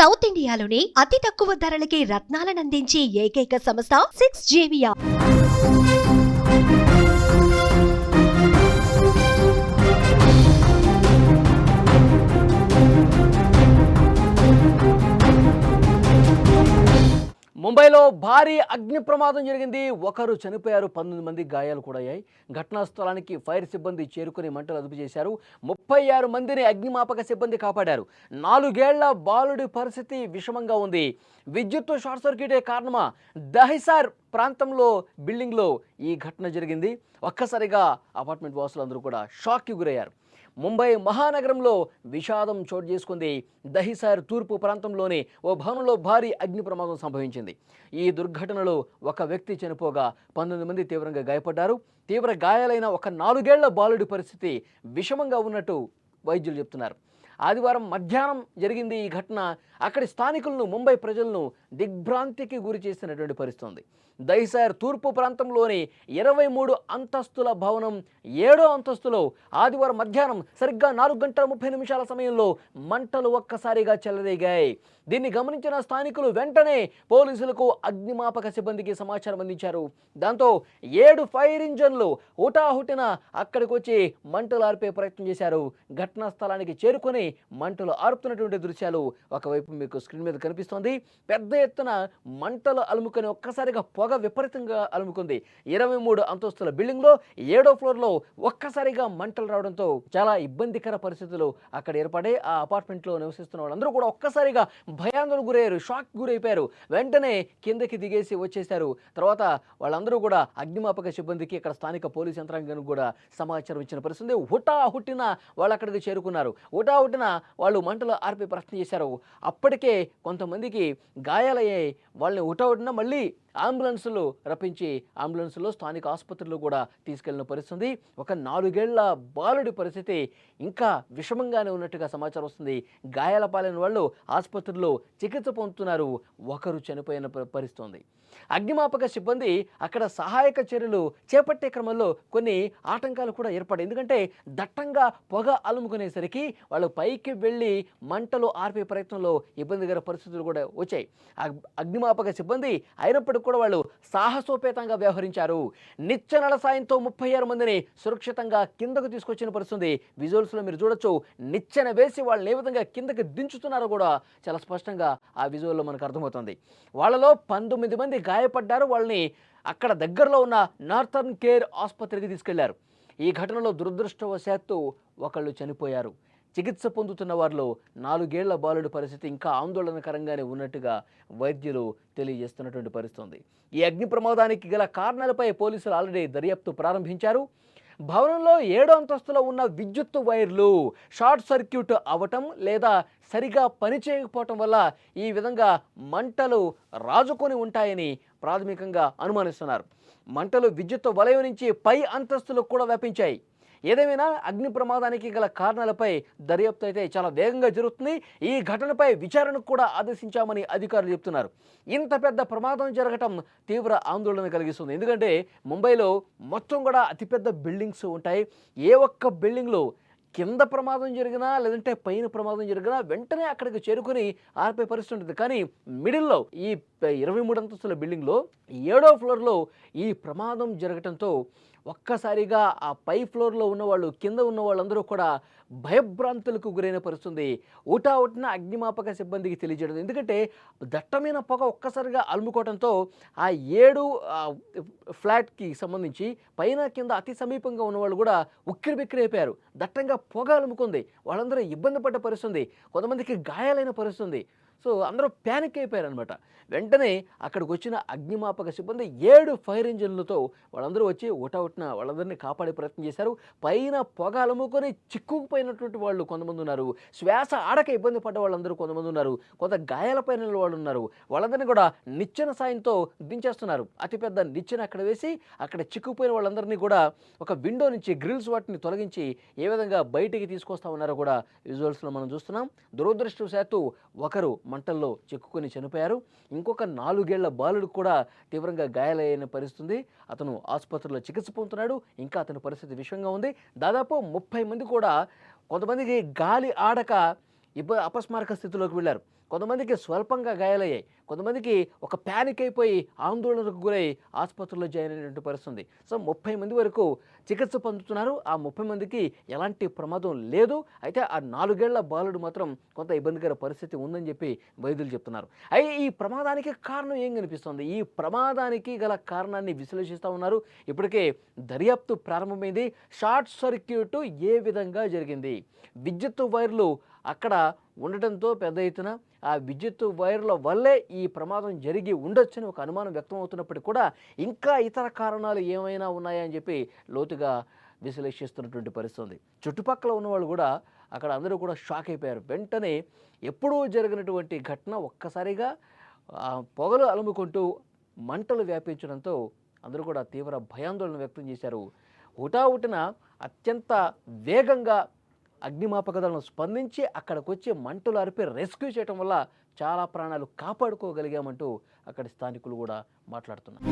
South ఇండియాలోని అతి తక్కువ ధరలకి రత్నాలనందించే ఏకైక సంస్థ 6JVR. ముంబైలో భారీ అగ్ని ప్రమాదం జరిగింది. ఒకరు చనిపోయారు, 19 మంది గాయాలు కూడా అయ్యాయి. ఘటనా స్థలానికి ఫైర్ సిబ్బంది చేరుకుని మంటలు అదుపు చేశారు. 36 మందిని అగ్నిమాపక సిబ్బంది కాపాడారు. 4 ఏళ్ల బాలుడి పరిస్థితి విషమంగా ఉంది. విద్యుత్ షార్ట్ సర్క్యూటే కారణమా? దహిసార్ ప్రాంతంలో బిల్డింగ్లో ఈ ఘటన జరిగింది. ఒక్కసారిగా అపార్ట్మెంట్ వాసులందరూ కూడా షాక్కి గురయ్యారు. ముంబై మహానగరంలో విషాదం చోటు చేసుకుంది. దహిసార్ తూర్పు ప్రాంతంలోని ఓ భవనంలో భారీ అగ్ని ప్రమాదం సంభవించింది. ఈ దుర్ఘటనలో ఒక వ్యక్తి చనిపోగా 19 మంది తీవ్రంగా గాయపడ్డారు. తీవ్ర గాయాలైన ఒక 4 ఏళ్ల బాలుడి పరిస్థితి విషమంగా ఉన్నట్టు వైద్యులు చెప్తున్నారు. ఆదివారం మధ్యాహ్నం జరిగింది ఈ ఘటన. అక్కడి స్థానికులను, ముంబై ప్రజలను దిగ్భ్రాంతికి గురి చేసినటువంటి పరిస్థితి ఉంది. దహిసార్ తూర్పు ప్రాంతంలోని 23 అంతస్తుల భవనం 7వ అంతస్తులో ఆదివారం మధ్యాహ్నం సరిగ్గా 4:30 సమయంలో మంటలు ఒక్కసారిగా చెలరేగాయి. దీన్ని గమనించిన స్థానికులు వెంటనే పోలీసులకు, అగ్నిమాపక సిబ్బందికి సమాచారం అందించారు. దాంతో 7 ఫైర్ ఇంజన్లు హుటాహుటిన అక్కడికి వచ్చి మంటలు ఆర్పే ప్రయత్నం చేశారు. ఘటనా స్థలానికి చేరుకొని మంటలు ఆర్పుతున్నటువంటి దృశ్యాలు ఒకవైపు మీకు స్క్రీన్ మీద కనిపిస్తోంది. పెద్ద ఎత్తున మంటలు అలుముకొని ఒక్కసారిగా పొగ విపరీతంగా అలుముకుంది. 23 అంతస్తుల బిల్డింగ్లో 7వ ఫ్లోర్లో ఒక్కసారిగా మంటలు రావడంతో చాలా ఇబ్బందికర పరిస్థితులు అక్కడ ఏర్పడాయి. ఆ అపార్ట్మెంట్లో నివసిస్తున్న వాళ్ళందరూ కూడా ఒక్కసారిగా భయాందోళనకు గురయ్యారు, షాక్ గురైపోయారు. వెంటనే కిందకి దిగేసి వచ్చేశారు. తర్వాత వాళ్ళందరూ కూడా అగ్నిమాపక సిబ్బందికి, ఇక్కడ స్థానిక పోలీస్ యంత్రాంగానికి కూడా సమాచారం ఇచ్చిన పరిస్థితి. హుటాహుటిన వాళ్ళు అక్కడికి చేరుకున్నారు. హుటాహుటిన వాళ్ళు మంటలు ఆర్పే ప్రయత్నం చేశారు. అప్పటికే కొంతమందికి గాయాలయ్యాయి. వాళ్ళని హుటాహుటిన మళ్ళీ అంబులెన్సులు రప్పించి అంబులెన్సులో స్థానిక ఆసుపత్రులు కూడా తీసుకెళ్లిన పరిస్థితి. ఒక 4 ఏళ్ల బాలుడి పరిస్థితి ఇంకా విషమంగానే ఉన్నట్టుగా సమాచారం వస్తుంది. గాయాల పాలైన వాళ్ళు ఆసుపత్రుల్లో చికిత్స పొందుతున్నారు. ఒకరు చనిపోయిన పరిస్థితి. అగ్నిమాపక సిబ్బంది అక్కడ సహాయక చర్యలు చేపట్టే క్రమంలో కొన్ని ఆటంకాలు కూడా ఏర్పడాయి. ఎందుకంటే దట్టంగా పొగ అలుముకునేసరికి వాళ్ళు పైకి వెళ్ళి మంటలు ఆర్పే ప్రయత్నంలో ఇబ్బందికర పరిస్థితులు కూడా వచ్చాయి. అగ్నిమాపక సిబ్బంది అయినప్పటికీ కూడా వాళ్ళు సాహసోపేతంగా వ్యవహరించారు. నిచ్చెనల సాయంతో 36 మందిని సురక్షితంగా కిందకు తీసుకొచ్చిన పరిస్థితి. విజువల్స్లో మీరు చూడొచ్చు. నిచ్చెన వేసి వాళ్ళని ఏ విధంగా కిందకి దించుతున్నారో కూడా చాలా స్పష్టంగా ఆ విజువల్లో మనకు అర్థమవుతుంది. వాళ్ళలో 19 మంది గాయపడ్డారు. వాళ్ళని అక్కడ దగ్గరలో ఉన్న నార్థర్న్ కేర్ ఆసుపత్రికి తీసుకెళ్లారు. ఈ ఘటనలో దురదృష్టవశాత్తు ఒకళ్ళు చనిపోయారు. చికిత్స పొందుతున్న వారిలో 4 ఏళ్ల బాలుడి పరిస్థితి ఇంకా ఆందోళనకరంగానే ఉన్నట్టుగా వైద్యులు తెలియజేస్తున్నటువంటి పరిస్థితి. ఈ అగ్ని ప్రమాదానికి గల కారణాలపై పోలీసులు ఆల్రెడీ దర్యాప్తు ప్రారంభించారు. భవనంలో 7వ అంతస్తులో ఉన్న విద్యుత్ వైర్లు షార్ట్ సర్క్యూట్ అవ్వటం లేదా సరిగా పనిచేయకపోవటం వల్ల ఈ విధంగా మంటలు రాజుకొని ఉంటాయని ప్రాథమికంగా అనుమానిస్తున్నారు. మంటలు విద్యుత్ వలయం నుంచి పై అంతస్తులకు కూడా వ్యాపించాయి. ఏదేమైనా అగ్ని ప్రమాదానికి గల కారణాలపై దర్యాప్తు అయితే చాలా వేగంగా జరుగుతుంది. ఈ ఘటనపై విచారణకు కూడా ఆదేశించామని అధికారులు చెప్తున్నారు. ఇంత పెద్ద ప్రమాదం జరగటం తీవ్ర ఆందోళన కలిగిస్తుంది. ఎందుకంటే ముంబైలో మొత్తం కూడా అతిపెద్ద బిల్డింగ్స్ ఉంటాయి. ఏ ఒక్క బిల్డింగ్లో కింద ప్రమాదం జరిగినా లేదంటే పైన ప్రమాదం జరిగినా వెంటనే అక్కడికి చేరుకుని ఆర్పే పరిస్థితి ఉంటుంది. కానీ మిడిల్లో ఈ 23 అంతస్తుల బిల్డింగ్లో 7వ ఫ్లోర్లో ఈ ప్రమాదం జరగటంతో ఒక్కసారిగా ఆ పై ఫ్లోర్లో ఉన్నవాళ్ళు, కింద ఉన్న వాళ్ళందరూ కూడా భయభ్రాంతులకు గురైన పరిస్థితుంది. ఊటావుటిన అగ్నిమాపక సిబ్బందికి తెలియజేయడం. ఎందుకంటే దట్టమైన పొగ ఒక్కసారిగా అలుముకోవడంతో ఆ 7 ఫ్లాట్కి సంబంధించి పైన కింద అతి సమీపంగా ఉన్నవాళ్ళు కూడా ఉక్కిరిబిక్కిరైపోయారు. దట్టంగా పొగ అలుముకుంది. వాళ్ళందరూ ఇబ్బంది పడ్డ పరిస్థితుంది. కొంతమందికి గాయాలైన పరిస్థితుంది. సో అందరూ ప్యానిక్ అయిపోయారు అనమాట. వెంటనే అక్కడికి వచ్చిన అగ్నిమాపక సిబ్బంది 7 ఫైర్ ఇంజిన్లతో వాళ్ళందరూ వచ్చి ఊటవుట్న వాళ్ళందరినీ కాపాడే ప్రయత్నం చేశారు. పైన పొగ అలుముకొని చిక్కుకుపోయినటువంటి వాళ్ళు కొంతమంది ఉన్నారు. శ్వాస ఆడక ఇబ్బంది పడ్డ వాళ్ళందరూ కొంతమంది ఉన్నారు. కొంత గాయాల పైన వాళ్ళు ఉన్నారు. వాళ్ళందరినీ కూడా నిచ్చెన సాయంతో దించేస్తున్నారు. అతిపెద్ద నిచ్చెన అక్కడ వేసి అక్కడ చిక్కుపోయిన వాళ్ళందరినీ కూడా ఒక విండో నుంచి గ్రిల్స్ వాటిని తొలగించి ఏ విధంగా బయటికి తీసుకొస్తా ఉన్నారో కూడా విజువల్స్లో మనం చూస్తున్నాం. దురదృష్టవశాత్తు ఒకరు మంటల్లో చిక్కుకొని చనిపోయారు. ఇంకొక 4 ఏళ్ల బాలుడు కూడా తీవ్రంగా గాయాలైన పరిస్థితి. అతను ఆసుపత్రిలో చికిత్స పొందుతున్నాడు. ఇంకా అతని పరిస్థితి విషమంగా ఉంది. దాదాపు 30 మంది కూడా కొంతమందికి గాలి ఆడక అపస్మారక స్థితిలోకి వెళ్ళారు. కొంతమందికి స్వల్పంగా గాయాలయ్యాయి. కొంతమందికి ఒక ప్యానిక్ అయిపోయి ఆందోళనకు గురై ఆసుపత్రిలో జాయిన్ అయినటువంటి పరిస్థితుంది. సో 30 మంది వరకు చికిత్స పొందుతున్నారు. ఆ 30 మందికి ఎలాంటి ప్రమాదం లేదు. అయితే ఆ 4 ఏళ్ల బాలుడు మాత్రం కొంత ఇబ్బందికర పరిస్థితి ఉందని చెప్పి వైద్యులు చెప్తున్నారు. అయితే ఈ ప్రమాదానికి కారణం ఏం కనిపిస్తుంది? ఈ ప్రమాదానికి గల కారణాన్ని విశ్లేషిస్తూ ఉన్నారు. ఇప్పటికే దర్యాప్తు ప్రారంభమైంది. షార్ట్ సర్క్యూట్ ఏ విధంగా జరిగింది? విద్యుత్ వైర్లు అక్కడ ఉండటంతో పెద్ద ఎత్తున ఆ విద్యుత్ వైర్ల వల్లే ఈ ప్రమాదం జరిగి ఉండొచ్చని ఒక అనుమానం వ్యక్తం అవుతున్నప్పటికీ కూడా ఇంకా ఇతర కారణాలు ఏమైనా ఉన్నాయా అని చెప్పి లోతుగా విశ్లేషిస్తున్నటువంటి పరిస్థితి. చుట్టుపక్కల ఉన్నవాళ్ళు కూడా అక్కడ అందరూ కూడా షాక్ అయిపోయారు. వెంటనే ఎప్పుడూ జరిగినటువంటి ఘటన ఒక్కసారిగా పొగలు అలుముకుంటూ మంటలు వ్యాపించడంతో అందరూ కూడా తీవ్ర భయాందోళన వ్యక్తం చేశారు. హుటాహుటిన అత్యంత వేగంగా అగ్నిమాపక దళం స్పందించి అక్కడికి వచ్చి మంటలు అరిపి రెస్క్యూ చేయడం వల్ల చాలా ప్రాణాలు కాపాడుకోగలిగామంటూ అక్కడి స్థానికులు కూడా మాట్లాడుతున్నారు.